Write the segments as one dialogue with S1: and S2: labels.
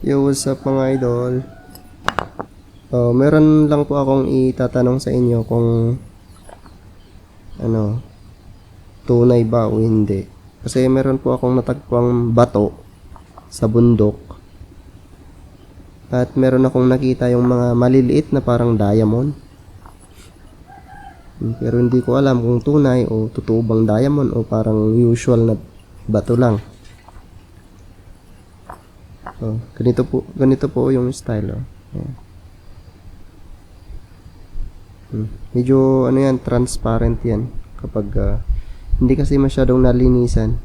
S1: Yo, what's up mga idol? Meron lang po akong itatanong sa inyo kung tunay ba o hindi. Kasi meron po akong natagpuang bato sa bundok. At meron akong nakita yung mga maliliit na parang diamond. Pero hindi ko alam kung tunay o totoo bang diamond o parang usual na bato lang. Ganito po yung style. Ayan. Medyo transparent yan kapag hindi kasi masyadong nalinisan.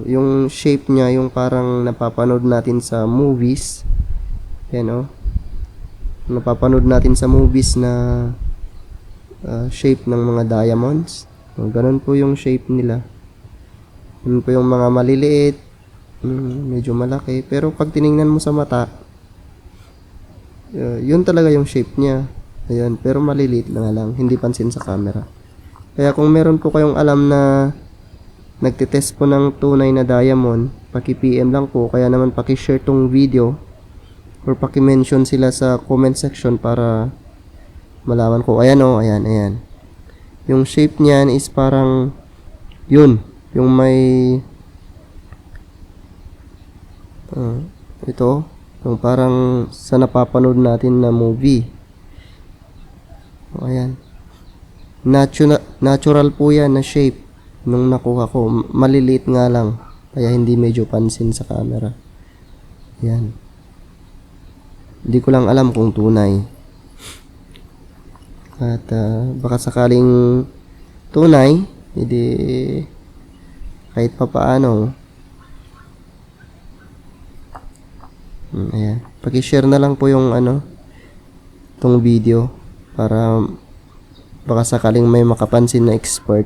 S1: Yung shape niya, yung parang napapanood natin sa movies. Yan napapanood natin sa movies na shape ng mga diamonds. Ganun po yung shape nila. Ganun po yung mga maliliit, medyo malaki, pero pag tiningnan mo sa mata, yun talaga yung shape niya. Ayan, pero maliliit lang, hindi pansin sa camera. Kaya kung meron po kayong alam na nagtitest po ng tunay na diamond, paki-PM lang po, kaya naman paki-share tong video or paki-mention sila sa comment section para malaman ko. Ayan ayan. Yung shape niyan is parang yun, yung may ito, yung parang sa napapanood natin na movie. Ayan. Natural po yan na shape nung nakuha ko. Maliliit nga lang, kaya hindi medyo pansin sa camera. Ayan. Hindi ko lang alam kung tunay. At baka sakaling tunay, hindi kahit pa paano. Ayan. Paki-share na lang po yung tong video para baka sakaling may makapansin na expert.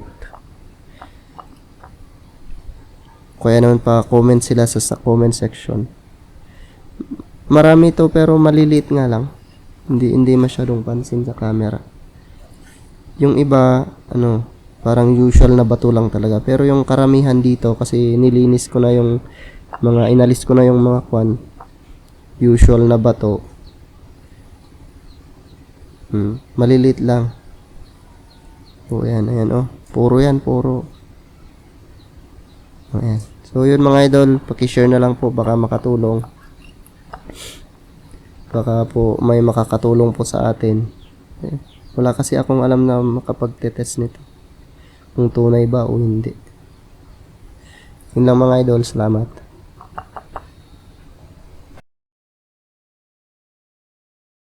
S1: Kaya naman pa comment sila sa comment section. Marami to pero maliliit nga lang. Hindi masyadong pansin sa camera. Yung iba parang usual na bato lang talaga. Pero yung karamihan dito kasi nilinis ko na yung inalis ko na yung mga usual na bato. Maliliit lang. Ayan. Puro yan. Ayan. So yun mga idol, paki-share na lang po, baka makatulong. Baka po may makakatulong po sa atin. Wala kasi akong alam na makapagtetest nito, kung tunay ba o hindi. Yun lang mga idol, salamat.